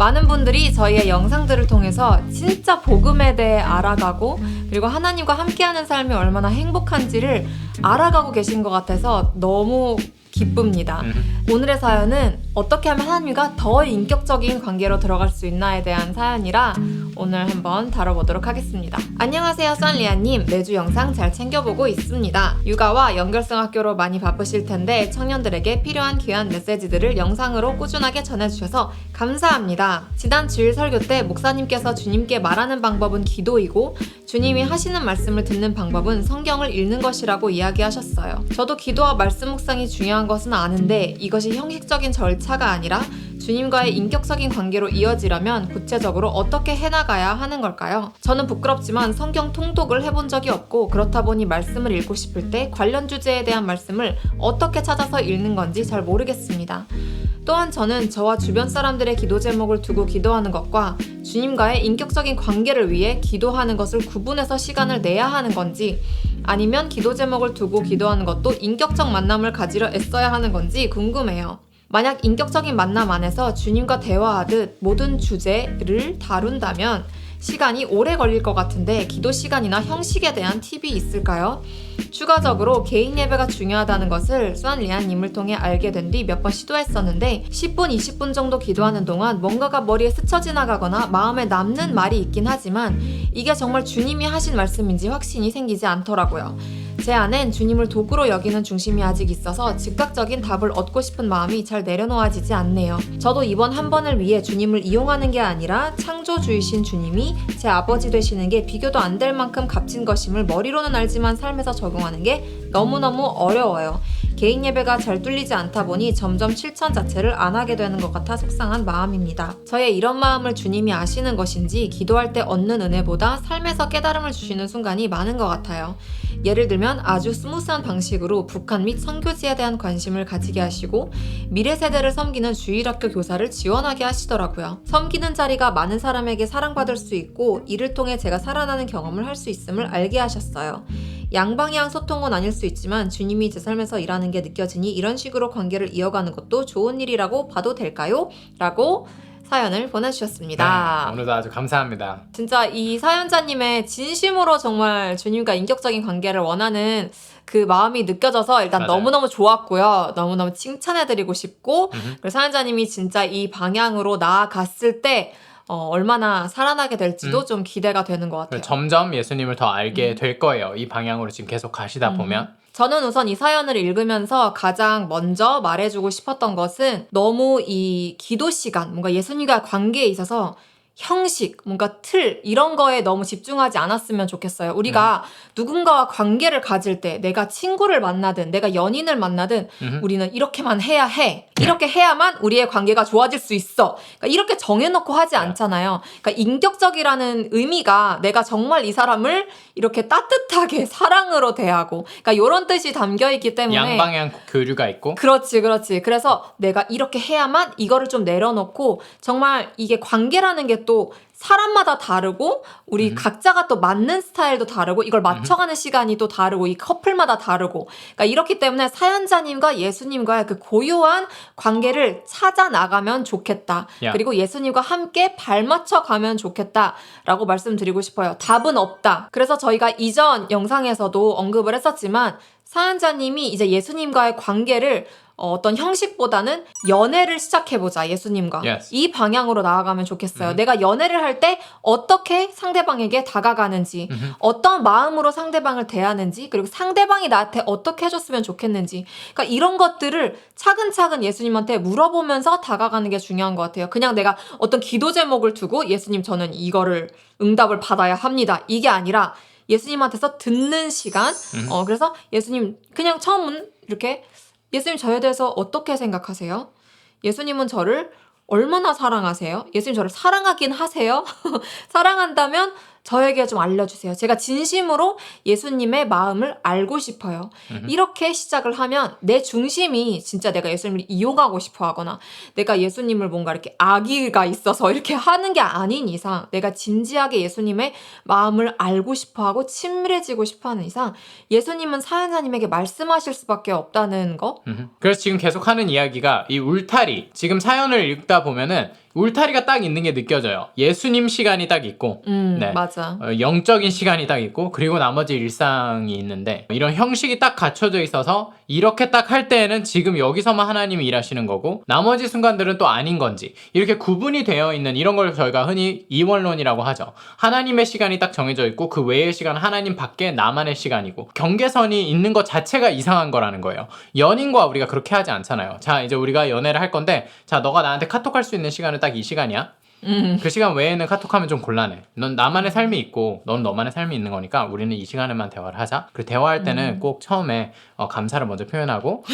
많은 분들이 저희의 영상들을 통해서 진짜 복음에 대해 알아가고 그리고 하나님과 함께하는 삶이 얼마나 행복한지를 알아가고 계신 것 같아서 너무 기쁩니다. 오늘의 사연은 어떻게 하면 하나님과 더 인격적인 관계로 들어갈 수 있나에 대한 사연이라 오늘 한번 다뤄보도록 하겠습니다. 안녕하세요, 썬리아님. 매주 영상 잘 챙겨보고 있습니다. 육아와 연결성 학교로 많이 바쁘실 텐데 청년들에게 필요한 귀한 메시지들을 영상으로 꾸준하게 전해주셔서 감사합니다. 지난 주일 설교 때 목사님께서 주님께 말하는 방법은 기도이고 주님이 하시는 말씀을 듣는 방법은 성경을 읽는 것이라고 이야기하셨어요. 저도 기도와 말씀 묵상이 중요한 것은 아는데 이것이 형식적인 절차가 아니라 주님과의 인격적인 관계로 이어지려면 구체적으로 어떻게 해나가야 하는 걸까요? 저는 부끄럽지만 성경 통독을 해본 적이 없고 그렇다 보니 말씀을 읽고 싶을 때 관련 주제에 대한 말씀을 어떻게 찾아서 읽는 건지 잘 모르겠습니다. 또한 저는 저와 주변 사람들의 기도 제목을 두고 기도하는 것과 주님과의 인격적인 관계를 위해 기도하는 것을 구분해서 시간을 내야 하는 건지 아니면 기도 제목을 두고 기도하는 것도 인격적 만남을 가지려 애써야 하는 건지 궁금해요. 만약 인격적인 만남 안에서 주님과 대화하듯 모든 주제를 다룬다면 시간이 오래 걸릴 것 같은데 기도 시간이나 형식에 대한 팁이 있을까요? 추가적으로 개인 예배가 중요하다는 것을 썬리안님을 통해 알게 된 뒤 몇 번 시도했었는데 10분, 20분 정도 기도하는 동안 뭔가가 머리에 스쳐 지나가거나 마음에 남는 말이 있긴 하지만 이게 정말 주님이 하신 말씀인지 확신이 생기지 않더라고요. 제 안엔 주님을 도구로 여기는 중심이 아직 있어서 즉각적인 답을 얻고 싶은 마음이 잘 내려놓아지지 않네요. 저도 이번 한 번을 위해 주님을 이용하는 게 아니라 창조주이신 주님이 제 아버지 되시는 게 비교도 안 될 만큼 값진 것임을 머리로는 알지만 삶에서 적용하는 게 너무너무 어려워요. 개인 예배가 잘 뚫리지 않다 보니 점점 실천 자체를 안 하게 되는 것 같아 속상한 마음입니다. 저의 이런 마음을 주님이 아시는 것인지 기도할 때 얻는 은혜보다 삶에서 깨달음을 주시는 순간이 많은 것 같아요. 예를 들면 아주 스무스한 방식으로 북한 및 선교지에 대한 관심을 가지게 하시고 미래 세대를 섬기는 주일학교 교사를 지원하게 하시더라고요. 섬기는 자리가 많은 사람에게 사랑받을 수 있고 이를 통해 제가 살아나는 경험을 할 수 있음을 알게 하셨어요. 양방향 소통은 아닐 수 있지만 주님이 제 삶에서 일하는 게 느껴지니 이런 식으로 관계를 이어가는 것도 좋은 일이라고 봐도 될까요? 라고 사연을 보내주셨습니다. 네, 오늘도 아주 감사합니다. 진짜 이 사연자님의 진심으로 정말 주님과 인격적인 관계를 원하는 그 마음이 느껴져서 일단 맞아요. 너무너무 좋았고요. 너무너무 칭찬해드리고 싶고 그리고 사연자님이 진짜 이 방향으로 나아갔을 때 얼마나 살아나게 될지도 좀 기대가 되는 것 같아요. 점점 예수님을 더 알게 될 거예요. 이 방향으로 지금 계속 가시다 보면. 저는 우선 이 사연을 읽으면서 가장 먼저 말해주고 싶었던 것은 너무 이 기도 시간, 뭔가 예수님과 관계에 있어서 형식, 뭔가 틀 이런 거에 너무 집중하지 않았으면 좋겠어요. 우리가 누군가와 관계를 가질 때 내가 친구를 만나든 내가 연인을 만나든 우리는 이렇게만 해야 해. 이렇게 해야만 우리의 관계가 좋아질 수 있어. 그러니까 이렇게 정해놓고 하지 않잖아요. 그러니까 인격적이라는 의미가 내가 정말 이 사람을 이렇게 따뜻하게 사랑으로 대하고 그러니까 이런 뜻이 담겨있기 때문에 양방향 교류가 있고 그렇지. 그래서 내가 이렇게 해야만 이거를 좀 내려놓고 정말 이게 관계라는 게 또 사람마다 다르고 우리 각자가 또 맞는 스타일도 다르고 이걸 맞춰가는 시간이 또 다르고 이 커플마다 다르고 그러니까 이렇기 때문에 사연자님과 예수님과의 그 고유한 관계를 찾아 나가면 좋겠다. 그리고 예수님과 함께 발맞춰 가면 좋겠다라고 말씀드리고 싶어요. 답은 없다. 그래서 저희가 이전 영상에서도 언급을 했었지만 사연자님이 이제 예수님과의 관계를 어떤 형식보다는 연애를 시작해보자, 예수님과. Yes. 이 방향으로 나아가면 좋겠어요. 내가 연애를 할 때 어떻게 상대방에게 다가가는지, 어떤 마음으로 상대방을 대하는지, 그리고 상대방이 나한테 어떻게 해줬으면 좋겠는지. 그러니까 이런 것들을 차근차근 예수님한테 물어보면서 다가가는 게 중요한 것 같아요. 그냥 내가 어떤 기도 제목을 두고 예수님 저는 이거를 응답을 받아야 합니다. 이게 아니라 예수님한테서 듣는 시간. 그래서 예수님 그냥 처음은 이렇게 예수님 저에 대해서 어떻게 생각하세요? 예수님은 저를 얼마나 사랑하세요? 예수님 저를 사랑하긴 하세요? 사랑한다면 저에게 좀 알려주세요. 제가 진심으로 예수님의 마음을 알고 싶어요. 이렇게 시작을 하면 내 중심이 진짜 내가 예수님을 이용하고 싶어 하거나 내가 예수님을 뭔가 이렇게 악의가 있어서 이렇게 하는 게 아닌 이상 내가 진지하게 예수님의 마음을 알고 싶어 하고 친밀해지고 싶어 하는 이상 예수님은 사연자님에게 말씀하실 수밖에 없다는 거. 그래서 지금 계속 하는 이야기가 이 울타리 지금 사연을 읽다 보면은 울타리가 딱 있는 게 느껴져요. 예수님 시간이 딱 있고 네. 맞아. 영적인 시간이 딱 있고 그리고 나머지 일상이 있는데 이런 형식이 딱 갖춰져 있어서 이렇게 딱 할 때에는 지금 여기서만 하나님이 일하시는 거고 나머지 순간들은 또 아닌 건지 이렇게 구분이 되어 있는 이런 걸 저희가 흔히 이원론이라고 하죠. 하나님의 시간이 딱 정해져 있고 그 외의 시간은 하나님 밖에 나만의 시간이고 경계선이 있는 것 자체가 이상한 거라는 거예요. 연인과 우리가 그렇게 하지 않잖아요. 자, 이제 우리가 연애를 할 건데 자, 너가 나한테 카톡할 수 있는 시간은 딱 이 시간이야. 그 시간 외에는 카톡하면 좀 곤란해. 넌 나만의 삶이 있고 넌 너만의 삶이 있는 거니까 우리는 이 시간에만 대화를 하자. 그리고 대화할 때는 꼭 처음에 감사를 먼저 표현하고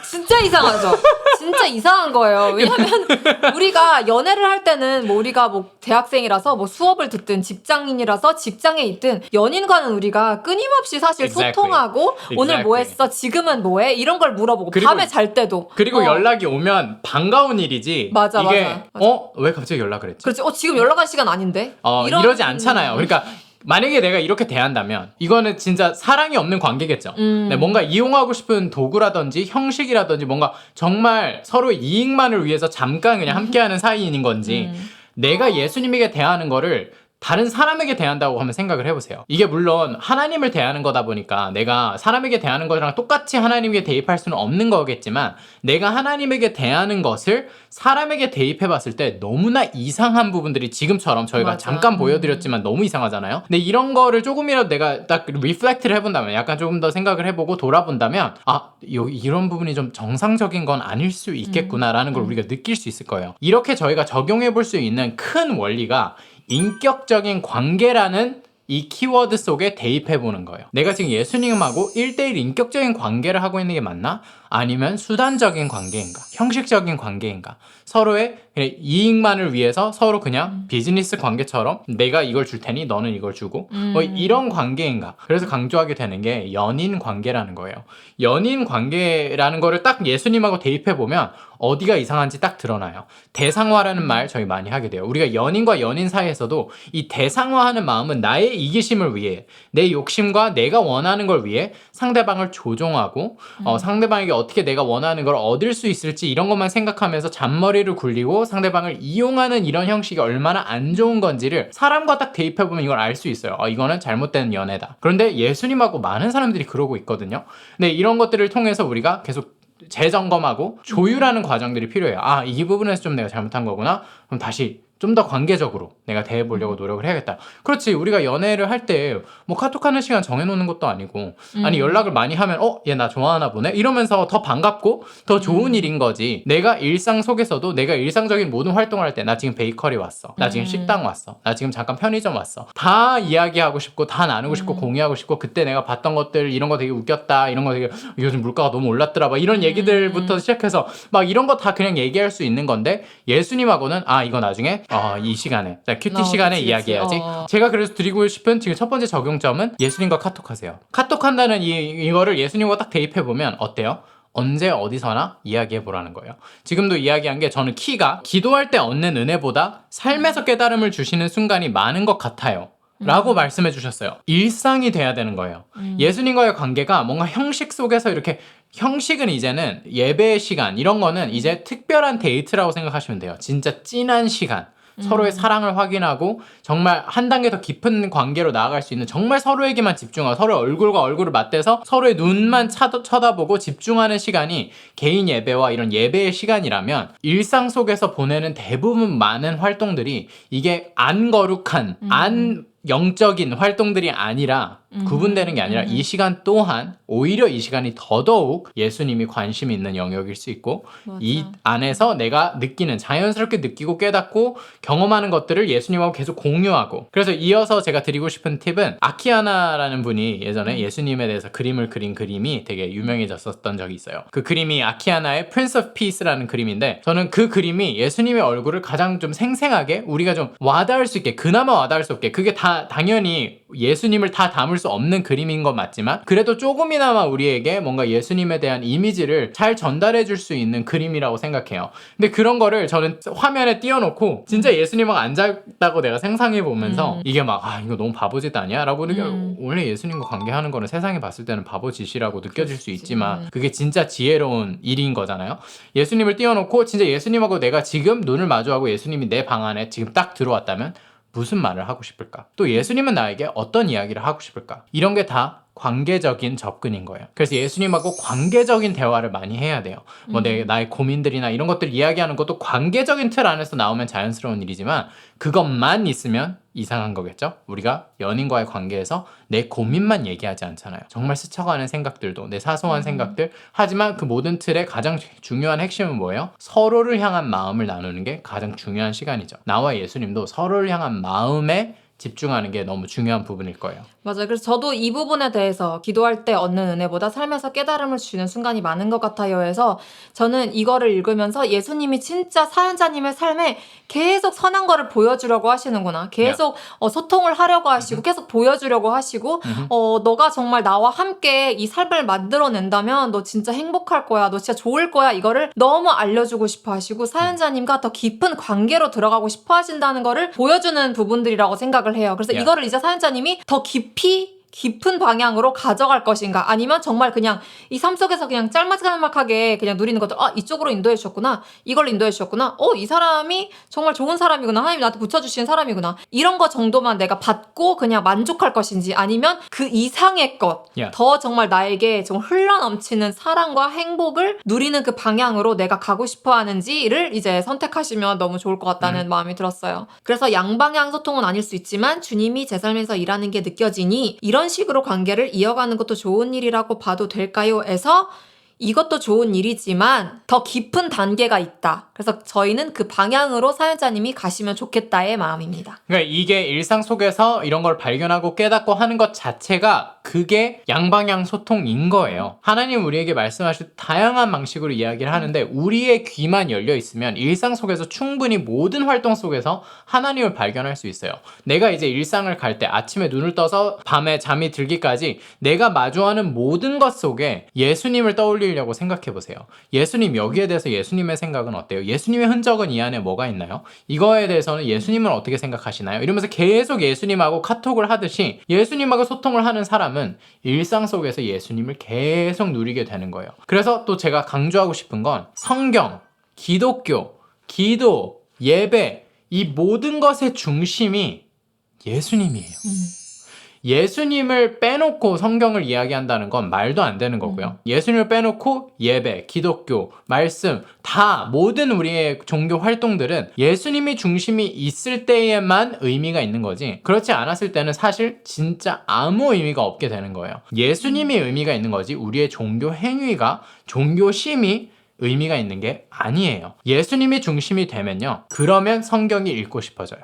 진짜 이상하죠? 진짜 이상한 거예요. 왜냐면 우리가 연애를 할 때는 뭐 우리가 뭐 대학생이라서 뭐 수업을 듣든 직장인이라서 직장에 있든 연인과는 우리가 끊임없이 사실 Exactly. 소통하고 오늘 뭐 Exactly. 했어? 지금은 뭐 해? 이런 걸 물어보고 그리고- 밤에 잘 때도 그리고 연락이 오면 반가운 일이지. 맞아, 이게 맞아. 왜 갑자기 연락을 했지? 그렇지. 지금 연락할 시간 아닌데? 이러지 않잖아요. 그러니까 만약에 내가 이렇게 대한다면 이거는 진짜 사랑이 없는 관계겠죠. 네, 뭔가 이용하고 싶은 도구라든지 형식이라든지 뭔가 정말 서로 이익만을 위해서 잠깐 그냥 함께하는 사이인 건지 내가 예수님에게 대하는 거를 다른 사람에게 대한다고 하면 생각을 해보세요. 이게 물론 하나님을 대하는 거다 보니까 내가 사람에게 대하는 거랑 똑같이 하나님에게 대입할 수는 없는 거겠지만 내가 하나님에게 대하는 것을 사람에게 대입해 봤을 때 너무나 이상한 부분들이 지금처럼 저희가 맞아. 잠깐 보여드렸지만 너무 이상하잖아요. 근데 이런 거를 조금이라도 내가 딱 리플렉트를 해본다면 약간 조금 더 생각을 해보고 돌아본다면 이런 부분이 좀 정상적인 건 아닐 수 있겠구나라는 걸 우리가 느낄 수 있을 거예요. 이렇게 저희가 적용해 볼 수 있는 큰 원리가 인격적인 관계라는 이 키워드 속에 대입해보는 거예요. 내가 지금 예수님하고 1대1 인격적인 관계를 하고 있는 게 맞나? 아니면 수단적인 관계인가? 형식적인 관계인가? 서로의 그냥 이익만을 위해서 서로 그냥 비즈니스 관계처럼 내가 이걸 줄 테니 너는 이걸 주고 이런 관계인가? 그래서 강조하게 되는 게 연인 관계라는 거예요. 연인 관계라는 거를 딱 예수님하고 대입해보면 어디가 이상한지 딱 드러나요. 대상화라는 말 저희 많이 하게 돼요. 우리가 연인과 연인 사이에서도 이 대상화하는 마음은 나의 이기심을 위해 내 욕심과 내가 원하는 걸 위해 상대방을 조종하고 상대방에게 어떻게 내가 원하는 걸 얻을 수 있을지 이런 것만 생각하면서 잔머리를 굴리고 상대방을 이용하는 이런 형식이 얼마나 안 좋은 건지를 사람과 딱 대입해보면 이걸 알 수 있어요. 이거는 잘못된 연애다. 그런데 예수님하고 많은 사람들이 그러고 있거든요. 근데 이런 것들을 통해서 우리가 계속 재점검하고 조율하는 과정들이 필요해요. 이 부분에서 좀 내가 잘못한 거구나. 그럼 다시 좀 더 관계적으로 내가 대해보려고 노력을 해야겠다. 그렇지, 우리가 연애를 할 때 뭐 카톡하는 시간 정해놓는 것도 아니고 아니 연락을 많이 하면 얘 나 좋아하나 보네 이러면서 더 반갑고 더 좋은 일인 거지. 내가 일상 속에서도 내가 일상적인 모든 활동을 할 때 나 지금 베이커리 왔어, 나 지금 식당 왔어, 나 지금 잠깐 편의점 왔어, 다 이야기하고 싶고 다 나누고 싶고 공유하고 싶고 그때 내가 봤던 것들 이런 거 되게 웃겼다, 이런 거 되게 요즘 물가가 너무 올랐더라 막 이런 얘기들부터 시작해서 막 이런 거 다 그냥 얘기할 수 있는 건데 예수님하고는 이거 나중에 이 시간에 큐티 시간에 그치, 이야기해야지. 그치. 제가 그래서 드리고 싶은 지금 첫 번째 적용점은 예수님과 카톡하세요. 카톡한다는 이거를 예수님과 딱 대입해보면 어때요? 언제 어디서나 이야기해보라는 거예요. 지금도 이야기한 게 저는 키가 기도할 때 얻는 은혜보다 삶에서 깨달음을 주시는 순간이 많은 것 같아요 라고 말씀해 주셨어요. 일상이 돼야 되는 거예요. 예수님과의 관계가 뭔가 형식 속에서 이렇게, 형식은 이제는 예배의 시간 이런 거는 이제 특별한 데이트라고 생각하시면 돼요. 진짜 찐한 시간, 서로의 사랑을 확인하고 정말 한 단계 더 깊은 관계로 나아갈 수 있는, 정말 서로에게만 집중하고 서로의 얼굴과 얼굴을 맞대서 서로의 눈만 쳐다보고 집중하는 시간이 개인 예배와 이런 예배의 시간이라면 일상 속에서 보내는 대부분 많은 활동들이 이게 안 거룩한 안 영적인 활동들이 아니라 구분되는 게 아니라 이 시간 또한 오히려 이 시간이 더더욱 예수님이 관심이 있는 영역일 수 있고 맞아. 이 안에서 내가 느끼는, 자연스럽게 느끼고 깨닫고 경험하는 것들을 예수님하고 계속 공유하고. 그래서 이어서 제가 드리고 싶은 팁은 아키아나라는 분이 예전에 예수님에 대해서 그림을 그린 그림이 되게 유명해졌었던 적이 있어요. 그 그림이 아키아나의 Prince of Peace라는 그림인데 저는 그 그림이 예수님의 얼굴을 가장 좀 생생하게 우리가 좀 와닿을 수 있게, 그나마 와닿을 수 없게, 그게 다 당연히 예수님을 다 담을 수 없는 그림인 건 맞지만 그래도 조금이나마 우리에게 뭔가 예수님에 대한 이미지를 잘 전달해 줄 수 있는 그림이라고 생각해요. 근데 그런 거를 저는 화면에 띄워놓고 진짜 예수님하고 앉았다고 내가 상상해 보면서 이게 막 이거 너무 바보짓 아니야? 라고 원래 예수님과 관계하는 거는 세상에 봤을 때는 바보짓이라고 느껴질 수 있지만 그게 진짜 지혜로운 일인 거잖아요. 예수님을 띄워놓고 진짜 예수님하고 내가 지금 눈을 마주하고 예수님이 내 방 안에 지금 딱 들어왔다면 무슨 말을 하고 싶을까? 또 예수님은 나에게 어떤 이야기를 하고 싶을까? 이런 게 다 관계적인 접근인 거예요. 그래서 예수님하고 관계적인 대화를 많이 해야 돼요. 뭐 나의 고민들이나 이런 것들 이야기하는 것도 관계적인 틀 안에서 나오면 자연스러운 일이지만 그것만 있으면 이상한 거겠죠? 우리가 연인과의 관계에서 내 고민만 얘기하지 않잖아요. 정말 스쳐가는 생각들도 내 사소한 생각들 하지만 그 모든 틀의 가장 중요한 핵심은 뭐예요? 서로를 향한 마음을 나누는 게 가장 중요한 시간이죠. 나와 예수님도 서로를 향한 마음에 집중하는 게 너무 중요한 부분일 거예요. 맞아요. 그래서 저도 이 부분에 대해서 기도할 때 얻는 은혜보다 삶에서 깨달음을 주는 순간이 많은 것 같아요 해서 저는 이거를 읽으면서 예수님이 진짜 사연자님의 삶에 계속 선한 거를 보여주려고 하시는구나. 계속 소통을 하려고 하시고 계속 보여주려고 하시고 너가 정말 나와 함께 이 삶을 만들어낸다면 너 진짜 행복할 거야. 너 진짜 좋을 거야. 이거를 너무 알려주고 싶어 하시고 사연자님과 더 깊은 관계로 들어가고 싶어 하신다는 거를 보여주는 부분들이라고 생각을 해요. 그래서 이거를 이제 사연자님이 더 깊은 방향으로 가져갈 것인가 아니면 정말 그냥 이 삶 속에서 그냥 짤막짤막하게 그냥 누리는 것들 이쪽으로 인도해 주셨구나 이걸 인도해 주셨구나 이 사람이 정말 좋은 사람이구나 하나님 나한테 붙여주신 사람이구나 이런 거 정도만 내가 받고 그냥 만족할 것인지 아니면 그 이상의 것 더 정말 나에게 좀 흘러넘치는 사랑과 행복을 누리는 그 방향으로 내가 가고 싶어 하는지를 이제 선택하시면 너무 좋을 것 같다는 마음이 들었어요. 그래서 양방향 소통은 아닐 수 있지만 주님이 제 삶에서 일하는 게 느껴지니 이런 식으로 관계를 이어가는 것도 좋은 일이라고 봐도 될까요? 에서 이것도 좋은 일이지만 더 깊은 단계가 있다. 그래서 저희는 그 방향으로 사연자님이 가시면 좋겠다의 마음입니다. 그러니까 이게 일상 속에서 이런 걸 발견하고 깨닫고 하는 것 자체가 그게 양방향 소통인 거예요. 하나님 우리에게 말씀하실 다양한 방식으로 이야기를 하는데 우리의 귀만 열려 있으면 일상 속에서 충분히 모든 활동 속에서 하나님을 발견할 수 있어요. 내가 이제 일상을 갈 때 아침에 눈을 떠서 밤에 잠이 들기까지 내가 마주하는 모든 것 속에 예수님을 떠올리려고 생각해 보세요. 예수님 여기에 대해서 예수님의 생각은 어때요? 예수님의 흔적은 이 안에 뭐가 있나요? 이거에 대해서는 예수님은 어떻게 생각하시나요? 이러면서 계속 예수님하고 카톡을 하듯이 예수님하고 소통을 하는 사람은 일상 속에서 예수님을 계속 누리게 되는 거예요. 그래서 또 제가 강조하고 싶은 건 성경, 기독교, 기도, 예배 이 모든 것의 중심이 예수님이에요. 예수님을 빼놓고 성경을 이야기한다는 건 말도 안 되는 거고요. 예수님을 빼놓고 예배, 기독교, 말씀 다 모든 우리의 종교 활동들은 예수님이 중심이 있을 때에만 의미가 있는 거지 그렇지 않았을 때는 사실 진짜 아무 의미가 없게 되는 거예요. 예수님이 의미가 있는 거지 우리의 종교 행위가 종교심이 의미가 있는 게 아니에요. 예수님이 중심이 되면요. 그러면 성경이 읽고 싶어져요.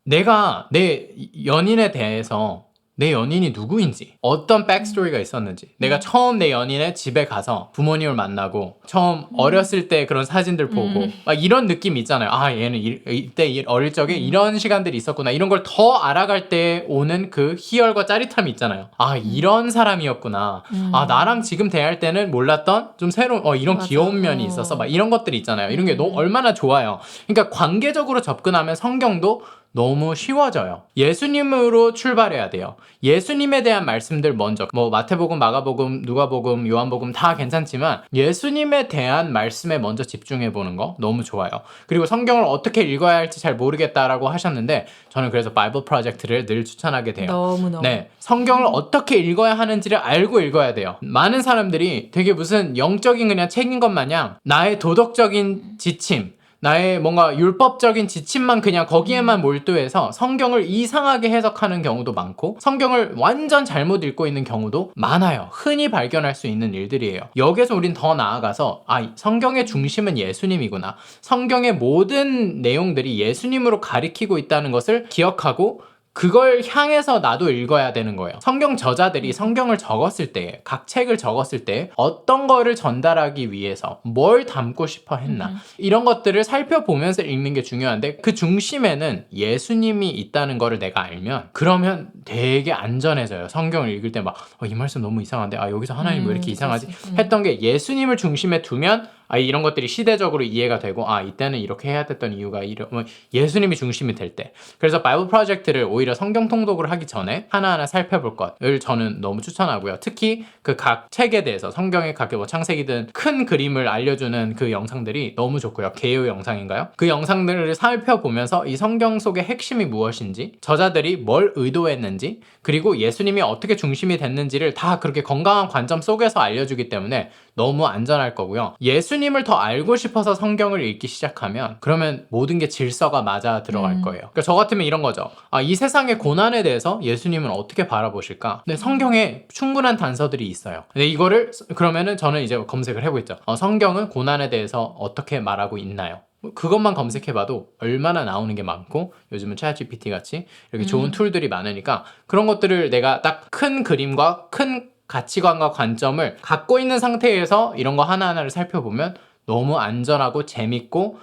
내가 내 연인에 대해서 내 연인이 누구인지 어떤 백스토리가 있었는지 내가 처음 내 연인의 집에 가서 부모님을 만나고 처음 어렸을 때 그런 사진들 보고 막 이런 느낌 있잖아요. 얘는 이때 어릴 적에 이런 시간들이 있었구나 이런 걸 더 알아갈 때 오는 그 희열과 짜릿함이 있잖아요. 이런 사람이었구나. 나랑 지금 대할 때는 몰랐던 좀 새로운 이런 맞아. 귀여운 면이 있어서 막 이런 것들 있잖아요. 이런 게 너무 얼마나 좋아요. 그러니까 관계적으로 접근하면 성경도 너무 쉬워져요. 예수님으로 출발해야 돼요. 예수님에 대한 말씀들 먼저 뭐 마태복음, 마가복음, 누가복음, 요한복음 다 괜찮지만 예수님에 대한 말씀에 먼저 집중해보는 거 너무 좋아요. 그리고 성경을 어떻게 읽어야 할지 잘 모르겠다라고 하셨는데 저는 그래서 바이블 프로젝트를 늘 추천하게 돼요. 너무너무. 네, 성경을 어떻게 읽어야 하는지를 알고 읽어야 돼요. 많은 사람들이 되게 무슨 영적인 그냥 책인 것 마냥 나의 도덕적인 지침 나의 뭔가 율법적인 지침만 그냥 거기에만 몰두해서 성경을 이상하게 해석하는 경우도 많고 성경을 완전 잘못 읽고 있는 경우도 많아요. 흔히 발견할 수 있는 일들이에요. 여기서 우린 더 나아가서 성경의 중심은 예수님이구나. 성경의 모든 내용들이 예수님으로 가리키고 있다는 것을 기억하고 그걸 향해서 나도 읽어야 되는 거예요. 성경 저자들이 성경을 적었을 때, 각 책을 적었을 때 어떤 거를 전달하기 위해서 뭘 담고 싶어 했나, 이런 것들을 살펴보면서 읽는 게 중요한데, 그 중심에는 예수님이 있다는 거를 내가 알면 그러면 되게 안전해져요. 성경을 읽을 때 막 이 말씀 너무 이상한데, 여기서 하나님 왜 이렇게 이상하지? 했던 게 예수님을 중심에 두면 이런 것들이 시대적으로 이해가 되고, 이때는 이렇게 해야 됐던 이유가 예수님이 중심이 될 때. 그래서 바이블 프로젝트를 오히려 성경 통독을 하기 전에 하나하나 살펴볼 것을 저는 너무 추천하고요. 특히 그 각 책에 대해서, 성경의 각 창세기든 큰 그림을 알려주는 그 영상들이 너무 좋고요. 개요 영상인가요? 그 영상들을 살펴보면서 이 성경 속의 핵심이 무엇인지, 저자들이 뭘 의도했는지, 그리고 예수님이 어떻게 중심이 됐는지를 다 그렇게 건강한 관점 속에서 알려주기 때문에 너무 안전할 거고요. 예수님을 더 알고 싶어서 성경을 읽기 시작하면 그러면 모든 게 질서가 맞아 들어갈 거예요. 그러니까 저 같으면 이런 거죠. 이 세상의 고난에 대해서 예수님은 어떻게 바라보실까? 근데 성경에 충분한 단서들이 있어요. 근데 이거를 그러면은 저는 이제 검색을 해보겠죠. 성경은 고난에 대해서 어떻게 말하고 있나요? 그것만 검색해봐도 얼마나 나오는 게 많고, 요즘은 챗GPT 같이 이렇게 좋은 툴들이 많으니까 그런 것들을 내가 딱 큰 그림과 큰 가치관과 관점을 갖고 있는 상태에서 이런 거 하나하나를 살펴보면 너무 안전하고 재밌고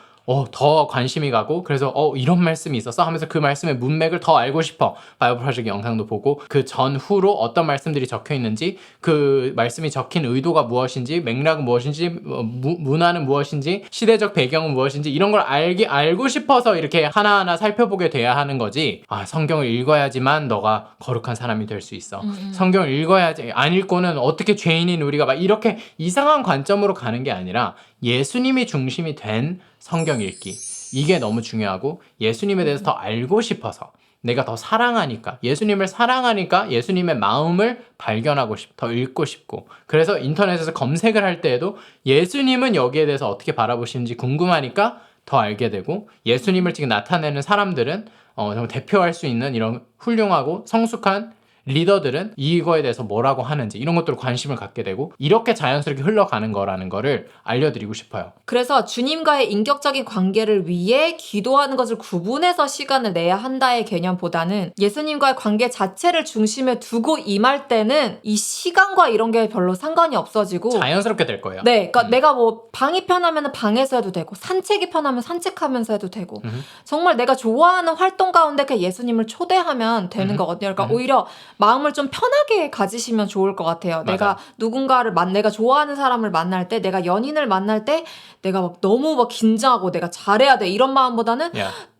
더 관심이 가고, 그래서 이런 말씀이 있었어 하면서 그 말씀의 문맥을 더 알고 싶어. 바이블 프로젝트 영상도 보고 그 전후로 어떤 말씀들이 적혀 있는지, 그 말씀이 적힌 의도가 무엇인지, 맥락은 무엇인지, 문화는 무엇인지, 시대적 배경은 무엇인지, 이런 걸 알고 싶어서 이렇게 하나하나 살펴보게 돼야 하는 거지. 성경을 읽어야지만 너가 거룩한 사람이 될 수 있어. 성경을 읽어야지, 안 읽고는 어떻게 죄인인 우리가 막 이렇게 이상한 관점으로 가는 게 아니라 예수님이 중심이 된 성경 읽기, 이게 너무 중요하고, 예수님에 대해서 더 알고 싶어서, 내가 더 사랑하니까, 예수님을 사랑하니까 예수님의 마음을 발견하고 더 읽고 싶고, 그래서 인터넷에서 검색을 할 때에도 예수님은 여기에 대해서 어떻게 바라보시는지 궁금하니까 더 알게 되고, 예수님을 지금 나타내는 사람들은 정말 대표할 수 있는 이런 훌륭하고 성숙한 리더들은 이거에 대해서 뭐라고 하는지, 이런 것들을 관심을 갖게 되고, 이렇게 자연스럽게 흘러가는 거라는 거를 알려드리고 싶어요. 그래서 주님과의 인격적인 관계를 위해 기도하는 것을 구분해서 시간을 내야 한다의 개념보다는 예수님과의 관계 자체를 중심에 두고 임할 때는 이 시간과 이런 게 별로 상관이 없어지고 자연스럽게 될 거예요. 네, 그러니까 내가 뭐 방이 편하면 방에서 해도 되고, 산책이 편하면 산책하면서 해도 되고, 정말 내가 좋아하는 활동 가운데 그 예수님을 초대하면 되는 거거든요. 그러니까 오히려 마음을 좀 편하게 가지시면 좋을 것 같아요. 맞아요. 내가 누군가를 내가 좋아하는 사람을 만날 때, 내가 연인을 만날 때 내가 막 너무 막 긴장하고 내가 잘해야 돼 이런 마음보다는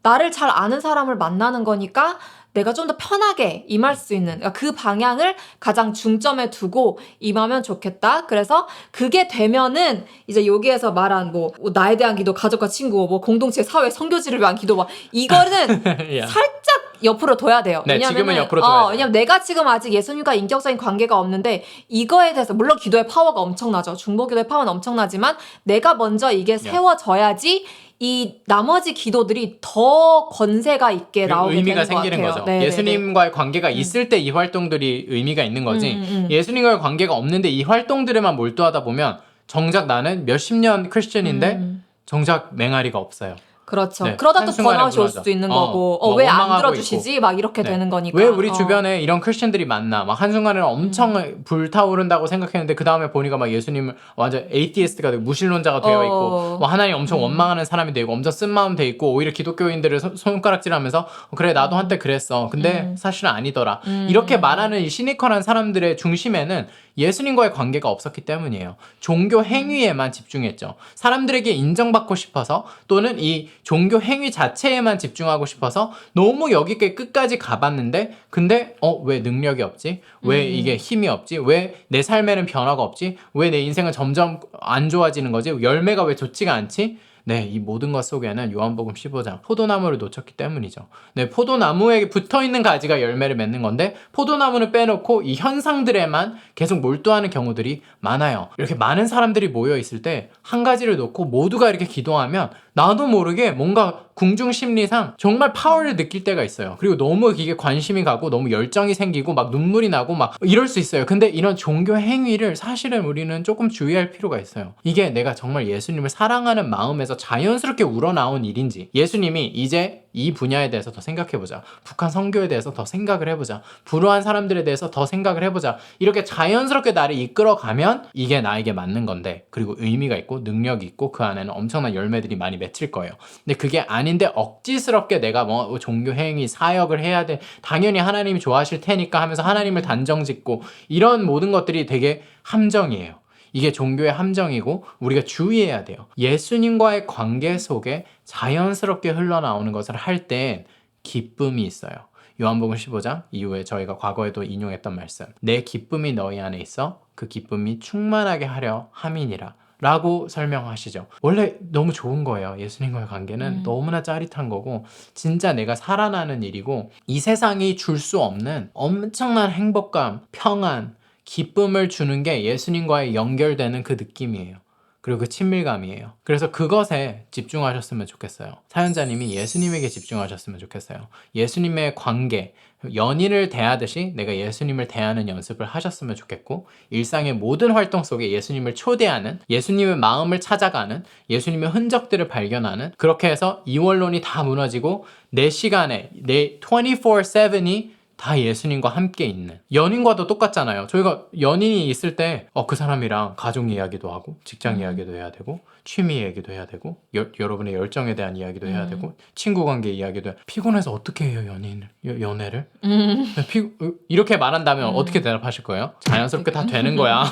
나를 잘 아는 사람을 만나는 거니까 내가 좀 더 편하게 임할 수 있는, 그러니까 그 방향을 가장 중점에 두고 임하면 좋겠다. 그래서 그게 되면은 이제 여기에서 말한 뭐 나에 대한 기도, 가족과 친구, 뭐 공동체, 사회, 선교지를 위한 기도, 막 이거는 살짝 옆으로 둬야 돼요. 네, 왜냐면은, 지금은 옆으로 둬야 돼요. 왜냐면 내가 지금 아직 예수님과 인격적인 관계가 없는데, 이거에 대해서 물론 기도의 파워가 엄청나죠. 중보기도의 파워는 엄청나지만 내가 먼저 이게 세워져야지 이 나머지 기도들이 더 권세가 있게 나오게 의미가 되는 것 생기는 같아요. 거죠. 예수님과의 관계가 있을 때 이 활동들이 의미가 있는 거지. 예수님과의 관계가 없는데 이 활동들에만 몰두하다 보면 정작 나는 몇십 년 크리스천인데 정작 맹아리가 없어요. 그렇죠. 네, 그러다 또 한순간에 번아웃이 올 무너져. 수도 있는 거고, 왜 안 들어주시지? 막 이렇게 되는 거니까. 왜 우리 주변에 이런 크리스천들이 많나? 막 한순간에는 엄청 불타오른다고 생각했는데 그 다음에 보니까 막 예수님을 완전 에이티스트가 되고 무신론자가 되어 있고, 뭐 하나님 엄청 원망하는 사람이 되고, 엄청 쓴마음 돼 있고, 오히려 기독교인들을 손가락질하면서 그래 나도 한때 그랬어. 근데 사실은 아니더라. 이렇게 말하는 이 시니컬한 사람들의 중심에는 예수님과의 관계가 없었기 때문이에요. 종교 행위에만 집중했죠. 사람들에게 인정받고 싶어서, 또는 이 종교 행위 자체에만 집중하고 싶어서 너무 여기까지 끝까지 가봤는데, 근데 왜 능력이 없지? 왜 이게 힘이 없지? 왜 내 삶에는 변화가 없지? 왜 내 인생은 점점 안 좋아지는 거지? 열매가 왜 좋지가 않지? 네, 이 모든 것 속에는 요한복음 15장 포도나무를 놓쳤기 때문이죠. 네, 포도나무에 붙어있는 가지가 열매를 맺는 건데, 포도나무는 빼놓고 이 현상들에만 계속 몰두하는 경우들이 많아요. 이렇게 많은 사람들이 모여있을 때 한 가지를 놓고 모두가 이렇게 기도하면 나도 모르게 뭔가 궁중심리상 정말 파워를 느낄 때가 있어요. 그리고 너무 이게 관심이 가고 너무 열정이 생기고 막 눈물이 나고 막 이럴 수 있어요. 근데 이런 종교 행위를 사실은 우리는 조금 주의할 필요가 있어요. 이게 내가 정말 예수님을 사랑하는 마음에서 자연스럽게 우러나온 일인지, 예수님이 이제 이 분야에 대해서 더 생각해보자, 북한 선교에 대해서 더 생각을 해보자, 불우한 사람들에 대해서 더 생각을 해보자, 이렇게 자연스럽게 나를 이끌어가면 이게 나에게 맞는 건데, 그리고 의미가 있고 능력이 있고 그 안에는 엄청난 열매들이 많이 맺힐 거예요. 근데 그게 아닌데 억지스럽게 내가 뭐 종교 행위, 사역을 해야 돼, 당연히 하나님이 좋아하실 테니까 하면서 하나님을 단정짓고, 이런 모든 것들이 되게 함정이에요. 이게 종교의 함정이고 우리가 주의해야 돼요. 예수님과의 관계 속에 자연스럽게 흘러나오는 것을 할 땐 기쁨이 있어요. 요한복음 15장 이후에 저희가 과거에도 인용했던 말씀, 내 기쁨이 너희 안에 있어 그 기쁨이 충만하게 하려 함이니라 라고 설명하시죠. 원래 너무 좋은 거예요. 예수님과의 관계는 너무나 짜릿한 거고 진짜 내가 살아나는 일이고, 이 세상이 줄 수 없는 엄청난 행복감, 평안, 기쁨을 주는 게 예수님과의 연결되는 그 느낌이에요. 그리고 그 친밀감이에요. 그래서 그것에 집중하셨으면 좋겠어요. 사연자님이 예수님에게 집중하셨으면 좋겠어요. 예수님의 관계, 연인을 대하듯이 내가 예수님을 대하는 연습을 하셨으면 좋겠고, 일상의 모든 활동 속에 예수님을 초대하는, 예수님의 마음을 찾아가는, 예수님의 흔적들을 발견하는, 그렇게 해서 이원론이 다 무너지고 내 시간에, 내 24/7이 다 예수님과 함께 있는. 연인과도 똑같잖아요. 저희가 연인이 있을 때 그 사람이랑 가족 이야기도 하고 직장 이야기도 해야 되고 취미 얘기도 해야 되고 여러분의 열정에 대한 이야기도 해야 되고 친구 관계 이야기도 해야, 피곤해서 어떻게 해요 연애를? 이렇게 말한다면 어떻게 대답하실 거예요? 자연스럽게 다 되는 거야.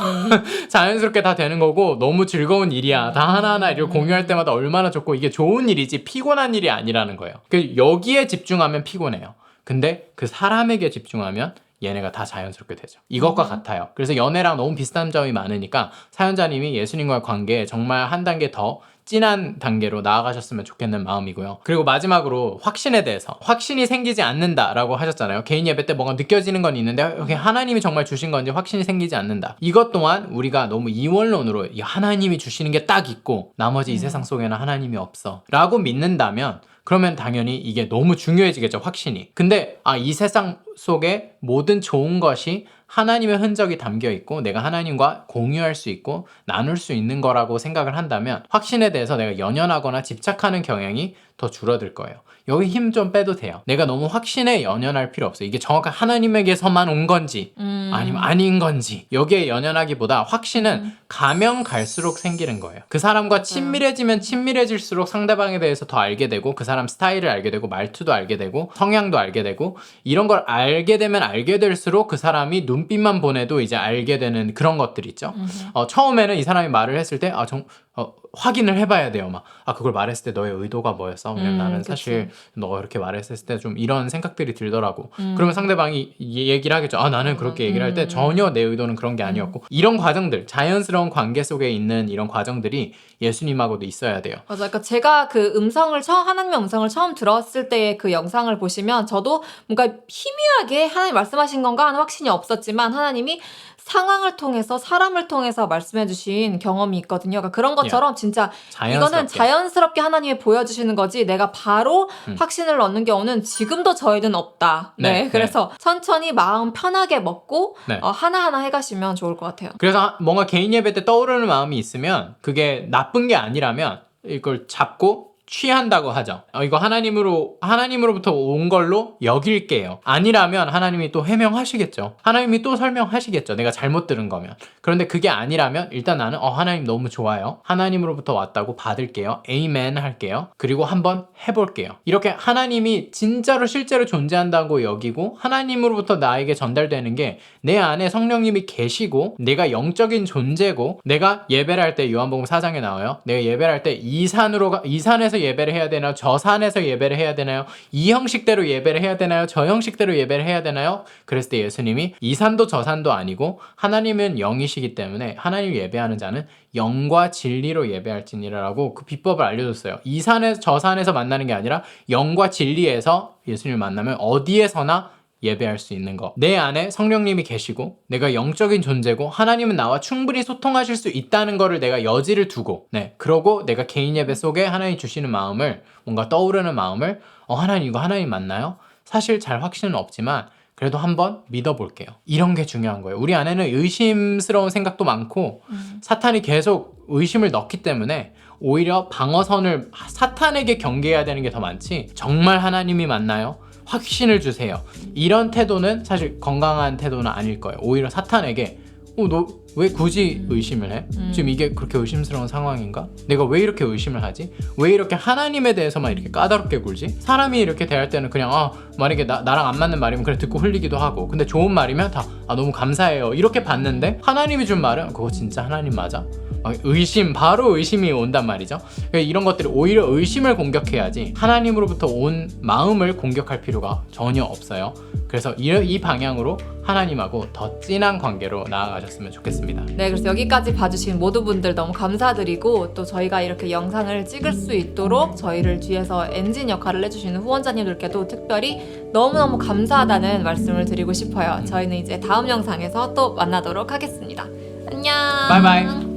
자연스럽게 다 되는 거고 너무 즐거운 일이야. 다 하나하나 이렇게 공유할 때마다 얼마나 좋고 이게 좋은 일이지 피곤한 일이 아니라는 거예요. 여기에 집중하면 피곤해요. 근데 그 사람에게 집중하면 얘네가 다 자연스럽게 되죠. 이것과 같아요. 그래서 연애랑 너무 비슷한 점이 많으니까 사연자님이 예수님과의 관계에 정말 한 단계 더 진한 단계로 나아가셨으면 좋겠는 마음이고요. 그리고 마지막으로 확신에 대해서, 확신이 생기지 않는다라고 하셨잖아요. 개인 예배 때 뭔가 느껴지는 건 있는데 여기 하나님이 정말 주신 건지 확신이 생기지 않는다. 이것 또한 우리가 너무 이원론으로 하나님이 주시는 게 딱 있고 나머지 이 세상 속에는 하나님이 없어 라고 믿는다면, 그러면 당연히 이게 너무 중요해지겠죠, 확신이. 근데 이 세상 속에 모든 좋은 것이 하나님의 흔적이 담겨 있고 내가 하나님과 공유할 수 있고 나눌 수 있는 거라고 생각을 한다면 확신에 대해서 내가 연연하거나 집착하는 경향이 더 줄어들 거예요. 여기 힘 좀 빼도 돼요. 내가 너무 확신에 연연할 필요 없어요. 이게 정확한 하나님에게서만 온 건지 아니면 아닌 건지, 여기에 연연하기보다 확신은 가면 갈수록 생기는 거예요. 그 사람과 친밀해지면 친밀해질수록 상대방에 대해서 더 알게 되고 그 사람 스타일을 알게 되고 말투도 알게 되고 성향도 알게 되고, 이런 걸 알게 되면 알게 될수록 그 사람이 눈빛만 보내도 이제 알게 되는 그런 것들 있죠. 처음에는 이 사람이 말을 했을 때 확인을 해봐야 돼요. 그걸 말했을 때 너의 의도가 뭐였어? 왜냐면 나는 사실 너가 그렇게 말했을 때 좀 이런 생각들이 들더라고. 그러면 상대방이 얘기를 하겠죠. 나는 그렇게 얘기를 할 때 전혀 내 의도는 그런 게 아니었고. 이런 과정들, 자연스러운 관계 속에 있는 이런 과정들이 예수님하고도 있어야 돼요. 맞아. 그러니까 제가 그 하나님의 음성을 처음 들었을 때의 그 영상을 보시면 저도 뭔가 희미하게 하나님 말씀하신 건가 하는 확신이 없었지만 하나님이 상황을 통해서, 사람을 통해서 말씀해 주신 경험이 있거든요. 그러니까 그런 것처럼 진짜 이거는 자연스럽게 하나님이 보여주시는 거지 내가 바로 확신을 얻는 경우는 지금도 저희는 없다. 그래서 천천히 마음 편하게 먹고 하나하나 해가시면 좋을 것 같아요. 그래서 뭔가 개인 예배 때 떠오르는 마음이 있으면 그게 나쁜 게 아니라면 이걸 잡고 취한다고 하죠. 이거 하나님으로부터 온 걸로 여길게요. 아니라면 하나님이 또 해명하시겠죠. 하나님이 또 설명하시겠죠. 내가 잘못 들은 거면. 그런데 그게 아니라면 일단 나는 하나님 너무 좋아요. 하나님으로부터 왔다고 받을게요. 에이멘 할게요. 그리고 한번 해볼게요. 이렇게 하나님이 진짜로 실제로 존재한다고 여기고 하나님으로부터 나에게 전달되는 게 내 안에 성령님이 계시고 내가 영적인 존재고, 내가 예배를 할 때 요한복음 4장에 나와요. 내가 예배를 할 때 이 산에서 예배를 해야 되나요? 저 산에서 예배를 해야 되나요? 이 형식대로 예배를 해야 되나요? 저 형식대로 예배를 해야 되나요? 그랬을 때 예수님이 이 산도 저 산도 아니고 하나님은 영이시기 때문에 하나님 예배하는 자는 영과 진리로 예배할지니라라고 그 비법을 알려줬어요. 이 산에서 저 산에서 만나는 게 아니라 영과 진리에서 예수님을 만나면 어디에서나 예배할 수 있는 거. 내 안에 성령님이 계시고 내가 영적인 존재고 하나님은 나와 충분히 소통하실 수 있다는 거를 내가 여지를 두고, 그러고 내가 개인 예배 속에 하나님 주시는 마음을, 뭔가 떠오르는 마음을 하나님 이거 하나님 맞나요? 사실 잘 확신은 없지만 그래도 한번 믿어볼게요. 이런 게 중요한 거예요. 우리 안에는 의심스러운 생각도 많고 사탄이 계속 의심을 넣기 때문에 오히려 방어선을 사탄에게 경계해야 되는 게 더 많지, 정말 하나님이 맞나요? 확신을 주세요. 이런 태도는 사실 건강한 태도는 아닐 거예요. 오히려 사탄에게 너 왜 굳이 의심을 해? 지금 이게 그렇게 의심스러운 상황인가? 내가 왜 이렇게 의심을 하지? 왜 이렇게 하나님에 대해서만 이렇게 까다롭게 굴지? 사람이 이렇게 대할 때는 그냥 만약에 나랑 안 맞는 말이면 그래 듣고 흘리기도 하고, 근데 좋은 말이면 다 너무 감사해요 이렇게 받는데, 하나님이 준 말은 그거 진짜 하나님 맞아? 바로 의심이 온단 말이죠. 이런 것들이 오히려 의심을 공격해야지 하나님으로부터 온 마음을 공격할 필요가 전혀 없어요. 그래서 이 방향으로 하나님하고 더 진한 관계로 나아가셨으면 좋겠습니다. 네, 그래서 여기까지 봐주신 모든 분들 너무 감사드리고, 또 저희가 이렇게 영상을 찍을 수 있도록 저희를 뒤에서 엔진 역할을 해주시는 후원자님들께도 특별히 너무너무 감사하다는 말씀을 드리고 싶어요. 저희는 이제 다음 영상에서 또 만나도록 하겠습니다. 안녕. 바이바이.